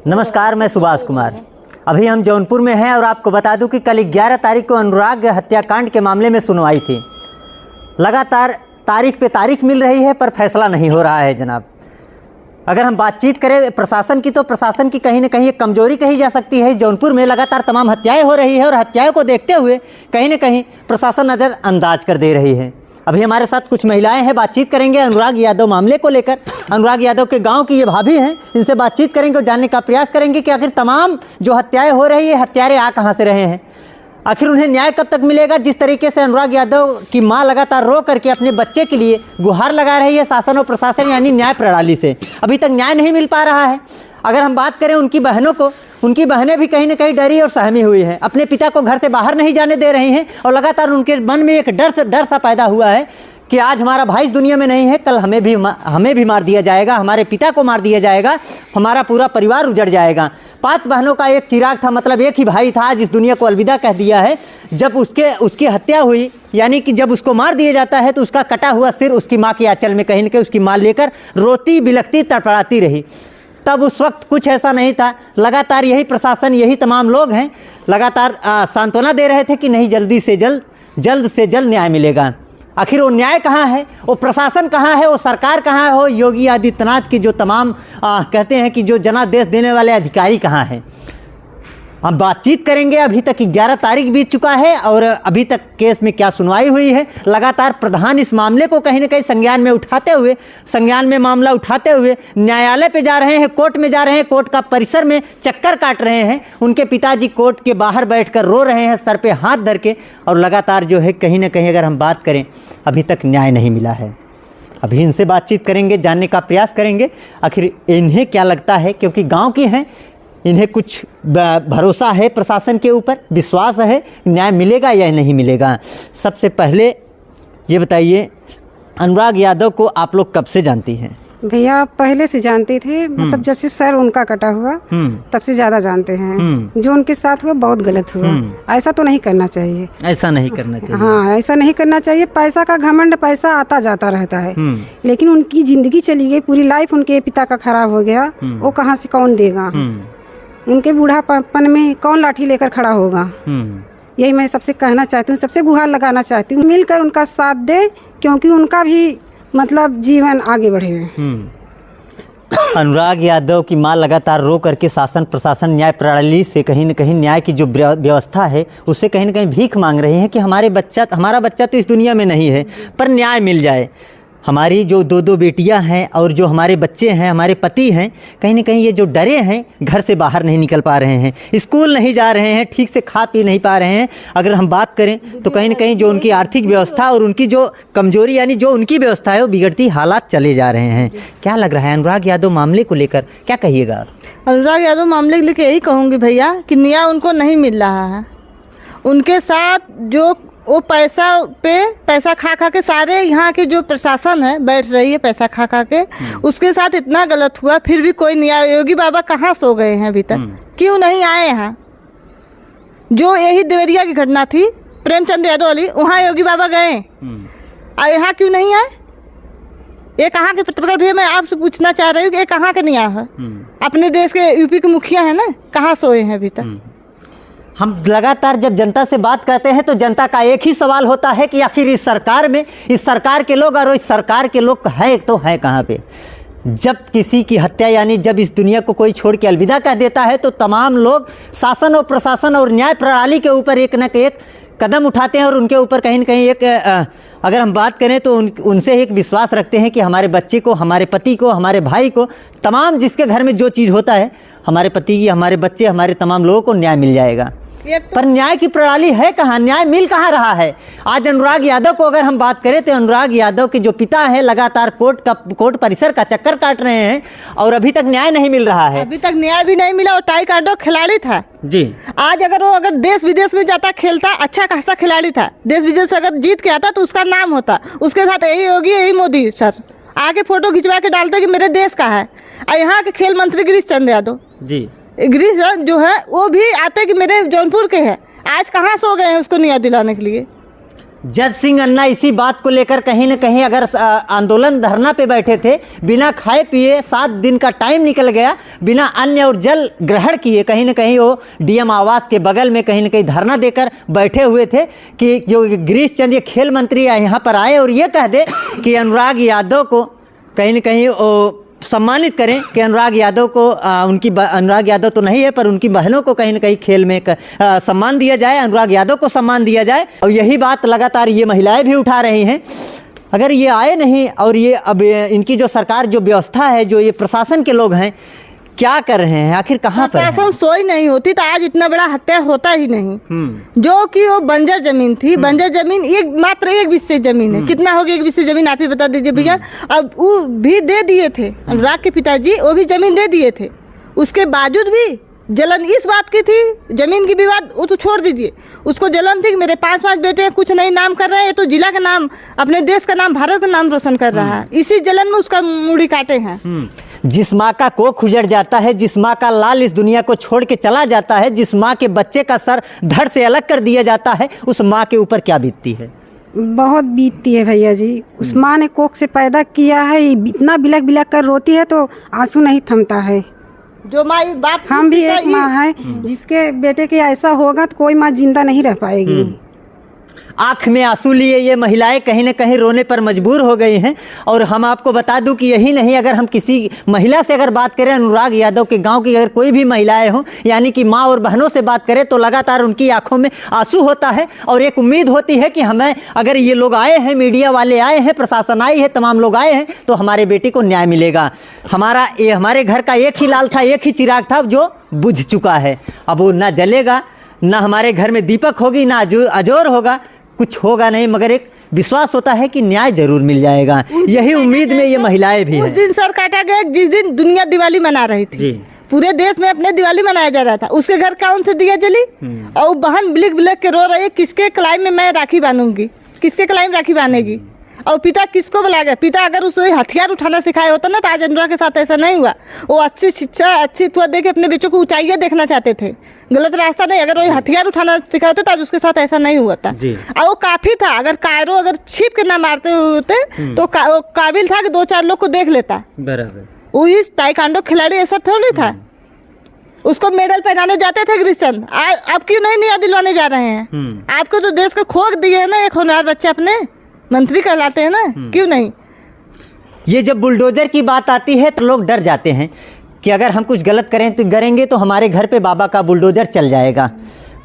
नमस्कार, मैं सुभाष कुमार। अभी हम जौनपुर में हैं और आपको बता दूं कि कल 11 तारीख को अनुराग हत्याकांड के मामले में सुनवाई थी। लगातार तारीख पे तारीख मिल रही है पर फैसला नहीं हो रहा है जनाब। अगर हम बातचीत करें प्रशासन की, तो प्रशासन की कहीं ना कहीं एक कमजोरी कही जा सकती है। जौनपुर में लगातार तमाम हत्याएं हो रही है और हत्याओं को देखते हुए कहीं ना कहीं प्रशासन नज़रअंदाज कर दे रही है। अभी हमारे साथ कुछ महिलाएं हैं, बातचीत करेंगे अनुराग यादव मामले को लेकर। अनुराग यादव के गांव की ये भाभी हैं, इनसे बातचीत करेंगे और जानने का प्रयास करेंगे कि आखिर तमाम जो हत्याएं हो रही है, हत्यारे आ कहां से रहे हैं, आखिर उन्हें न्याय कब तक मिलेगा। जिस तरीके से अनुराग यादव की मां लगातार रो करके अपने बच्चे के लिए गुहार लगा रही है शासन और प्रशासन यानी न्याय प्रणाली से, अभी तक न्याय नहीं मिल पा रहा है। अगर हम बात करें उनकी बहनों को, उनकी बहनें भी कहीं ना कहीं डरी और सहमी हुई हैं, अपने पिता को घर से बाहर नहीं जाने दे रही हैं और लगातार उनके मन में एक डर सा पैदा हुआ है कि आज हमारा भाई इस दुनिया में नहीं है, कल हमें भी मार दिया जाएगा, हमारे पिता को मार दिया जाएगा, हमारा पूरा परिवार उजड़ जाएगा। 5 बहनों का एक चिराग था, मतलब एक ही भाई था, आज इस दुनिया को अलविदा कह दिया है। जब उसकी हत्या हुई, यानी कि जब उसको मार दिया जाता है तो उसका कटा हुआ सिर उसकी माँ के आंचल में कहीं न कहीं उसकी माँ लेकर रोती बिलखती तड़पड़ाती रही। तब उस वक्त कुछ ऐसा नहीं था। लगातार यही प्रशासन, यही तमाम लोग हैं, लगातार सांत्वना दे रहे थे कि नहीं, जल्द से जल्द न्याय मिलेगा। आखिर वो न्याय कहाँ है, वो प्रशासन कहाँ है, वो सरकार कहाँ है, वो योगी आदित्यनाथ की जो तमाम कहते हैं कि जो जनादेश देने वाले अधिकारी कहाँ हैं। हम बातचीत करेंगे। अभी तक 11 तारीख बीत चुका है और अभी तक केस में क्या सुनवाई हुई है। लगातार प्रधान इस मामले को कहीं ना कहीं संज्ञान में मामला उठाते हुए न्यायालय पे जा रहे हैं, कोर्ट में जा रहे हैं, कोर्ट का परिसर में चक्कर काट रहे हैं। उनके पिताजी कोर्ट के बाहर बैठकर रो रहे हैं सर पे हाथ धर के, और लगातार जो है कहीं ना कहीं अगर हम बात करें अभी तक न्याय नहीं मिला है। अभी इनसे बातचीत करेंगे, जानने का प्रयास करेंगे आखिर इन्हें क्या लगता है, क्योंकि गाँव की हैं, इन्हें कुछ भरोसा है प्रशासन के ऊपर, विश्वास है न्याय मिलेगा या नहीं मिलेगा। सबसे पहले ये बताइए, अनुराग यादव को आप लोग कब से जानती हैं? भैया पहले से जानते थे, मतलब जब से सर उनका कटा हुआ तब से ज़्यादा जानते हैं। जो उनके साथ हुआ बहुत गलत हुआ, ऐसा तो नहीं करना चाहिए। ऐसा नहीं करना चाहिए। हाँ, ऐसा नहीं करना चाहिए। पैसा का घमंड, पैसा आता जाता रहता है, लेकिन उनकी जिंदगी चली गई, पूरी लाइफ उनके पिता का खराब हो गया। वो कहाँ से कौन देगा? उनके बूढ़ापन में कौन लाठी लेकर खड़ा होगा? यही मैं सबसे कहना चाहती हूँ, सबसे गुहार लगाना चाहती हूँ, मिलकर उनका साथ दे, क्योंकि उनका भी मतलब जीवन आगे बढ़े। अनुराग यादव की मां लगातार रो करके शासन प्रशासन न्याय प्रणाली से कहीं न कहीं न्याय की जो व्यवस्था है उससे कहीं न कहीं भीख मांग रहे हैं कि हमारा बच्चा तो इस दुनिया में नहीं है, पर न्याय मिल जाए। हमारी जो 2 बेटियां हैं और जो हमारे बच्चे हैं, हमारे पति हैं, कहीं ना कहीं ये जो डरे हैं, घर से बाहर नहीं निकल पा रहे हैं, स्कूल नहीं जा रहे हैं, ठीक से खा पी नहीं पा रहे हैं। अगर हम बात करें तो कहीं ना कहीं जो उनकी आर्थिक व्यवस्था और उनकी जो कमजोरी यानी जो उनकी व्यवस्था है वो बिगड़ती हालात चले जा रहे हैं। क्या लग रहा है अनुराग यादव मामले को लेकर, क्या कहिएगा? अनुराग यादव मामले को लेकर यही कहूँगी भैया कि न्याय उनको नहीं मिल रहा है। उनके साथ जो वो पैसा खा के सारे यहाँ के जो प्रशासन है बैठ रही है पैसा खा के, उसके साथ इतना गलत हुआ, फिर भी कोई न्याय। योगी बाबा कहाँ सो गए हैं अभी तक, क्यों नहीं आए हैं? जो यही देवरिया की घटना थी, प्रेमचंद यादव वाली, वहाँ योगी बाबा गए और यहाँ क्यों नहीं आए? ये कहाँ के पत्रकार भैया, मैं आपसे पूछना चाह रही हूँ कि ये कहाँ के नहीं आया है? अपने देश के यूपी के मुखिया है ना, कहाँ सोए हैं अभी तक? हम लगातार जब जनता से बात करते हैं तो जनता का एक ही सवाल होता है कि आखिर इस सरकार के लोग और इस सरकार के लोग है तो है कहाँ पे? जब किसी की हत्या यानी जब इस दुनिया को कोई छोड़ के अलविदा कह देता है तो तमाम लोग शासन और प्रशासन और न्याय प्रणाली के ऊपर एक न एक कदम उठाते हैं और उनके ऊपर कहीं न कहीं एक अगर हम बात करें तो उनसे एक विश्वास रखते हैं कि हमारे बच्चे को, हमारे पति को, हमारे भाई को, तमाम जिसके घर में जो चीज़ होता है, हमारे पति, हमारे बच्चे, हमारे तमाम लोगों को न्याय मिल जाएगा। पर न्याय की प्रणाली है कहाँ? न्याय मिल कहाँ रहा है? आज अनुराग यादव को अगर हम बात करें तो अनुराग यादव के जो पिता है लगातार कोर्ट परिसर का चक्कर काट रहे हैं और अभी तक न्याय नहीं मिल रहा है। अभी तक न्याय भी नहीं मिला। और टाइकांडो खिलाड़ी था जी। आज अगर देश विदेश में जाता, खेलता, अच्छा खासा खिलाड़ी था, देश विदेश से अगर जीत के आता तो उसका नाम होता। उसके साथ यही योगी, यही मोदी सर आके फोटो खिंचवा के डालते कि मेरे देश का है। और यहाँ के खेल मंत्री गिरीश चंद्र यादव जी, गिरीश जो है वो भी आते कि मेरे जौनपुर के हैं। आज कहाँ सो गए हैं उसको न्याय दिलाने के लिए? जज सिंह अन्ना इसी बात को लेकर कहीं न कहीं अगर आंदोलन धरना पे बैठे थे, बिना खाए पिए 7 दिन का टाइम निकल गया, बिना अन्न और जल ग्रहण किए कहीं न कहीं वो डीएम आवास के बगल में कहीं न कहीं धरना देकर बैठे हुए थे कि जो गिरीश चंद ये खेल मंत्री यहाँ पर आए और ये कह दे कि अनुराग यादव को कहीं न कहीं सम्मानित करें कि अनुराग यादव को अनुराग यादव तो नहीं है पर उनकी बहनों को कहीं न कहीं खेल में सम्मान दिया जाए, अनुराग यादव को सम्मान दिया जाए। और यही बात लगातार ये महिलाएं भी उठा रही हैं। अगर ये आए नहीं और ये अब इनकी जो सरकार जो व्यवस्था है, जो ये प्रशासन के लोग हैं, क्या कर रहे हैं, आखिर कहाँ पर हैं? प्रशासन सोई नहीं होती तो आज इतना बड़ा हत्या होता ही नहीं। जो कि वो बंजर जमीन थी, बंजर जमीन मात्र 1 विस्से जमीन है। कितना होगी 1 विस्से जमीन, आप ही बता दीजिए भैया। अब वो भी दे दिए थे, अनुराग के पिताजी वो भी जमीन दे दिए थे, उसके बावजूद भी जलन इस बात की थी, जमीन की विवाद वो तो छोड़ दीजिए, उसको जलन थी कि मेरे 5 बेटे हैं, कुछ नहीं नाम कर रहे हैं, तो जिला का नाम, अपने देश का नाम, भारत का नाम रोशन कर रहा है। इसी जलन में उसका मूड़ी काटे हैं। जिस माँ का कोख उजड़ जाता है, जिस माँ का लाल इस दुनिया को छोड़ के चला जाता है, जिस माँ के बच्चे का सर धड़ से अलग कर दिया जाता है, उस माँ के ऊपर क्या बीतती है? बहुत बीतती है भैया जी। उस माँ ने कोख से पैदा किया है, इतना बिलक बिलक कर रोती है तो आंसू नहीं थमता है। जो माँ बाप, हम भी एक माँ है जिसके बेटे के ऐसा होगा तो कोई माँ जिंदा नहीं रह पाएगी। आँख में आंसू लिए ये महिलाएं कहीं न कहीं रोने पर मजबूर हो गई हैं। और हम आपको बता दूं कि यही नहीं, अगर हम किसी महिला से अगर बात करें, अनुराग यादव के गांव की अगर कोई भी महिलाएं हों, यानी कि माँ और बहनों से बात करें, तो लगातार उनकी आंखों में आंसू होता है और एक उम्मीद होती है कि हमें, अगर ये लोग आए हैं, मीडिया वाले आए हैं, प्रशासन आई है, तमाम लोग आए हैं, तो हमारे बेटे को न्याय मिलेगा। हमारे घर का एक ही लाल था, एक ही चिराग था जो बुझ चुका है। अब वो ना जलेगा, ना हमारे घर में दीपक होगी, ना अजोर होगा, कुछ होगा नहीं, मगर एक विश्वास होता है कि न्याय जरूर मिल जाएगा। यही उम्मीद में ये महिलाएं भी हैं। उस दिन सर काटा गया जिस दिन दुनिया दिवाली मना रही थी। पूरे देश में अपने दिवाली मनाया जा रहा था, उसके घर कौन सी दिया जली? और वो बहन बिलक बिलक के रो रही है, किसके कलाई में मैं राखी बांधूंगी, किसके कलाई में राखी बांधेगी? और पिता किसको बुलाएगा? पिता अगर उसे हथियार उठाना सिखाया होता ना तो आज अनुराग के साथ ऐसा नहीं हुआ। वो अच्छी शिक्षा, अच्छी थुआ दे के अपने बच्चों को ऊंचाइयां देखना चाहते थे, गलत रास्ता नहीं। अगर वो हथियार उठाना सिखाया होता तो आज उसके साथ ऐसा नहीं हुआ था। और वो काफी था, अगर कायरो अगर छिप के ना मारते होते तो वो काबिल था कि 2-4 लोग को देख लेता। बराबर। वो इस ताइक्वांडो खिलाड़ी ऐसा थोड़ी था, उसको मेडल पहनाने जाते थे गिरीशन। अब क्यों नहीं दिलवाने जा रहे हैं? आपको तो देश को खोक दिए है ना एक होनहार बच्चे, अपने मंत्री कहलाते हैं ना, क्यों नहीं? ये जब बुलडोजर की बात आती है तो लोग डर जाते हैं कि अगर हम कुछ गलत करेंगे तो हमारे घर पे बाबा का बुलडोजर चल जाएगा।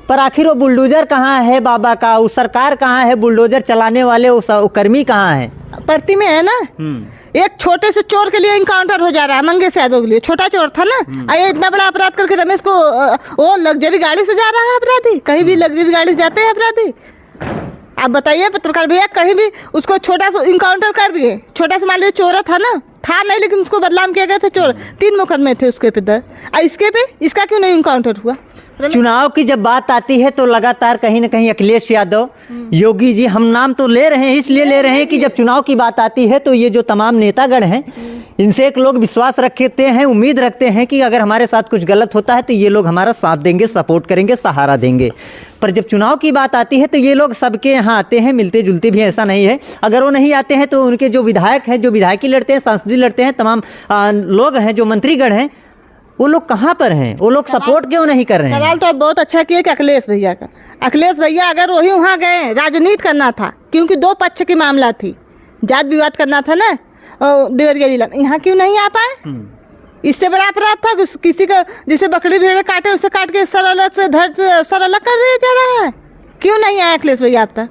पर आखिर वो बुलडोजर कहाँ है बाबा का? वो सरकार कहाँ है? बुलडोजर चलाने वाले वो कर्मी कहाँ है? भर्ती में है ना। एक छोटे से चोर के लिए इनकाउंटर हो जा रहा है, मंगेश यादव के लिए। छोटा चोर था ना, ये इतना बड़ा अपराध करके रमेश को, वो लग्जरी गाड़ी से जा रहा है अपराधी। कहीं भी लग्जरी गाड़ी से जाते हैं अपराधी? आप बताइए पत्रकार भैया, कहीं भी उसको छोटा सा इनकाउंटर कर दिए। छोटा सा मान लीजिए चोर था ना, था नहीं, लेकिन उसको बदनाम किया गया था चोर। 3 मुकदमे थे उसके पे, इसके पे इसका क्यों नहीं इनकाउंटर हुआ? चुनाव की जब बात आती है तो लगातार कहीं न कहीं अखिलेश यादव, योगी जी, हम नाम तो ले रहे हैं, इसलिए ले रहे हैं कि जब चुनाव की बात आती है तो ये जो तमाम नेतागण हैं, इनसे एक लोग विश्वास रखते हैं, उम्मीद रखते हैं कि अगर हमारे साथ कुछ गलत होता है तो ये लोग हमारा साथ देंगे, सपोर्ट करेंगे, सहारा देंगे। पर जब चुनाव की बात आती है तो ये लोग सबके यहाँ आते हैं, मिलते जुलते भी, ऐसा नहीं है। अगर वो नहीं आते हैं तो उनके जो विधायक हैं, जो विधायकी लड़ते हैं, सांसदी लड़ते हैं, तमाम लोग हैं, जो मंत्रीगण हैं, वो लोग कहाँ पर हैं? वो लोग सपोर्ट क्यों नहीं कर रहे हैं? सवाल तो आप बहुत अच्छा किया कि अखिलेश भैया का। अखिलेश भैया अगर वही वहाँ गए, राजनीति करना था, क्योंकि 2 पक्ष की मामला थी, जात विवाद करना था ना देवरिया जिला में, यहाँ क्यों नहीं आ पाए? इससे बड़ा अपराध था किसी का, जिसे बकरी भेड़ काटे उसे काट के सर अलग से धड़ से सर अलग कर दिया जा रहा है। क्यों नहीं आया अखिलेश भैया अब तक?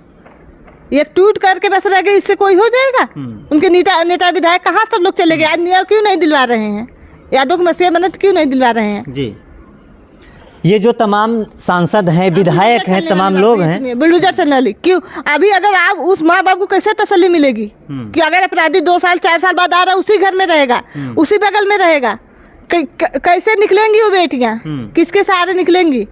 एक टूट करके बस रह गए, इससे कोई हो जाएगा? उनके नेता विधायक कहाँ सब लोग चले गए? आज न्याय क्यों नहीं दिलवा रहे हैं? यादव को मसीहा बनत क्यों नहीं दिलवा रहे हैं? जी, ये जो तमाम सांसद हैं, विधायक हैं, तमाम लोग हैं, बुलडोजर चलने वाली क्यों? अभी अगर आप उस माँ बाप को कैसे तसल्ली मिलेगी कि अगर अपराधी 2 साल 4 साल बाद आ रहा है, उसी घर में रहेगा, उसी बगल में रहेगा? कैसे निकलेंगी वो बेटियां? किसके सहारे निकलेंगी?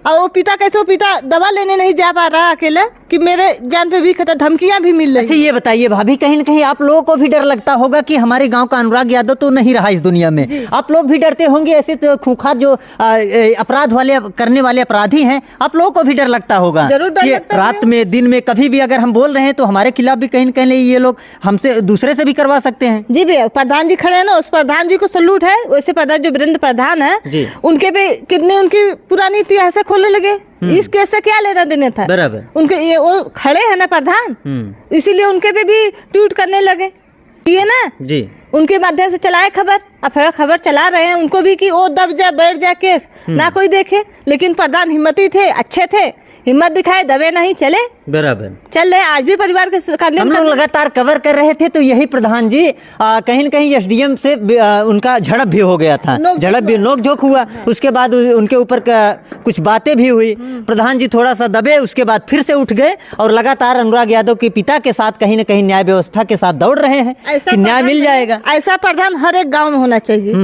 और वो पिता कैसे, वो पिता दवा लेने नहीं जा पा रहा अकेले? कि मेरे जान पे भी खतरा, धमकियां भी मिल रही अच्छा ये बताइए भाभी, कहीं न कहीं आप लोगों को भी डर लगता होगा कि हमारे गांव का अनुराग यादव तो नहीं रहा इस दुनिया में, आप लोग भी डरते होंगे, ऐसे तो खूंखार जो अपराध वाले करने वाले अपराधी हैं, आप लोगों को भी डर लगता होगा। जरूर डर लगता है। रात में दिन में कभी भी अगर हम बोल रहे हैं तो हमारे खिलाफ भी कहीं न कहीं ये लोग हमसे दूसरे से भी करवा सकते हैं। जी भैया, प्रधान जी खड़े हैं ना, उस प्रधान जी को सलूट है। वैसे प्रधान जो वीरेंद्र प्रधान है, उनके पे कितने उनकी पुरानी इतिहास खोलने लगे, इस केस से क्या लेना देना था। बराबर, उनके ये वो खड़े हैं ना प्रधान, इसीलिए उनके पे भी ट्वीट करने लगे, ये ना जी, उनके माध्यम से चलाए खबर, अब खबर चला रहे हैं उनको भी कि वो दब जा बैठ जा केस ना कोई देखे। लेकिन प्रधान हिम्मती थे, अच्छे थे, हिम्मत दिखाए, दबे नहीं, चले बराबर चल रहे। आज भी परिवार के हम लोग लगातार कवर कर रहे थे तो यही प्रधान जी कहीं न कहीं एसडीएम से उनका झड़प भी हो गया था, झड़प भी, नोक-झोंक हुआ। उसके बाद उनके ऊपर कुछ बातें भी हुई, प्रधान जी थोड़ा सा दबे, उसके बाद फिर से उठ गए और लगातार अनुराग यादव के पिता के साथ कहीं न कहीं न्याय व्यवस्था के साथ दौड़ रहे हैं कि न्याय मिल जाएगा। ऐसा प्रधान हर एक गाँव में होना चाहिए।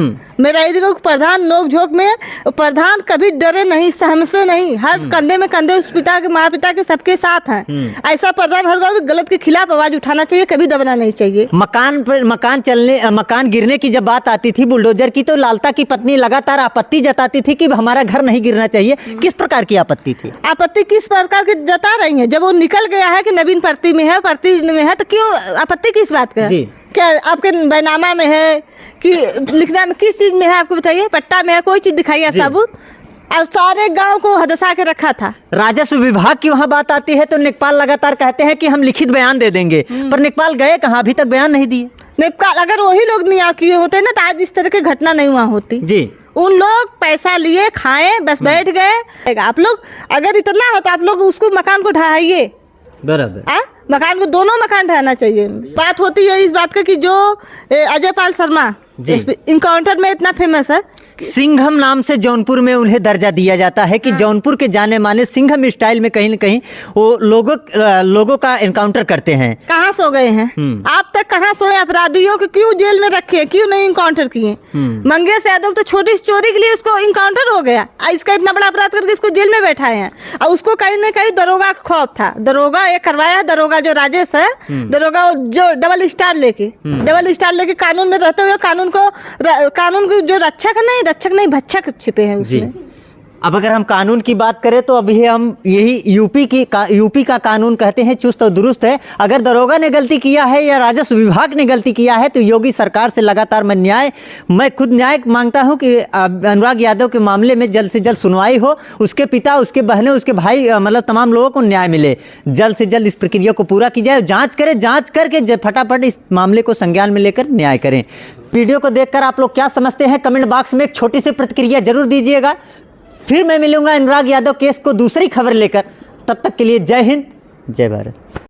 मेरा प्रधान नोक झोंक में, प्रधान कभी डरे नहीं, सहमसे नहीं, हर कंधे में कंधे उस पिता के, माँ पिता के सबके साथ हैं। ऐसा प्रधान हर गाँव में गलत के खिलाफ आवाज उठाना चाहिए, कभी दबना नहीं चाहिए। मकान गिरने की जब बात आती थी बुलडोजर की, तो लालता की पत्नी लगातार आपत्ति जताती थी कि हमारा घर नहीं गिरना चाहिए। किस प्रकार की आपत्ति थी? आपत्ति किस प्रकार की जता रही है? जब वो निकल गया है कि नवीन भर्ती में है, भर्ती में है, तो क्यों आपत्ति किस बात का? क्या आपके बैनामा में है कि लिखना में, किस चीज में है आपको बताइए? पट्टा में है, कोई चीज दिखाइए आप सबूत। और सारे गांव को हदसा के रखा था। राजस्व विभाग की वहाँ बात आती है तो नेकपाल लगातार कहते हैं कि हम लिखित बयान दे देंगे, पर नेकपाल गए कहाँ? अभी तक बयान नहीं दिए। नेकपाल अगर वही लोग नहीं किए होते ना तो आज इस तरह की घटना नहीं वहाँ होती जी। उन लोग पैसा लिए, खाए, बस बैठ गए। आप लोग अगर इतना हो तो आप लोग उसको मकान को ढहाइए, बराबर, मकान को, दोनों मकान ढहाना चाहिए। बात होती है इस बात का कि जो अजय पाल शर्मा इनकाउंटर में इतना फेमस है, सिंघम नाम से जौनपुर में उन्हें दर्जा दिया जाता है कि जौनपुर के जाने माने सिंघम स्टाइल में कहीं न कहीं वो लोगों का एनकाउंटर करते हैं। कहाँ सो गए हैं आप तक? कहाँ सोए? अपराधियों को क्यों जेल में रखे, क्यों नहीं इनकाउंटर किए? मंगेश यादव तो छोटी चोरी के लिए उसको इनकाउंटर हो गया, इसका इतना बड़ा अपराध करके इसको जेल में बैठाए हैं। और उसको कहीं न कहीं दरोगा का खौफ था, दरोगा ये करवाया है। दरोगा जो राजेश है, दरोगा जो डबल स्टार लेके कानून में रहते हुए कानून को जो रक्षक नहीं भक्षक छिपे हैं उसमें। अब अगर हम कानून की बात करें तो अभी हम यही यूपी का कानून कहते हैं चुस्त और दुरुस्त है। अगर दरोगा ने गलती किया है या राजस्व विभाग ने गलती किया है तो योगी सरकार से लगातार मैं खुद न्याय मांगता हूं कि अनुराग यादव के मामले में जल्द से जल्द सुनवाई हो, उसके पिता, उसके बहनें, उसके भाई, मतलब तमाम लोगों को न्याय मिले। जल्द से जल्द इस प्रक्रिया को पूरा की जाए, जाँच करके फटाफट इस मामले को संज्ञान में लेकर न्याय करें। वीडियो को देखकर आप लोग क्या समझते हैं कमेंट बॉक्स में एक छोटी सी प्रतिक्रिया जरूर दीजिएगा। फिर मैं मिलूंगा अनुराग यादव केस को दूसरी खबर लेकर, तब तक के लिए जय हिंद, जय भारत।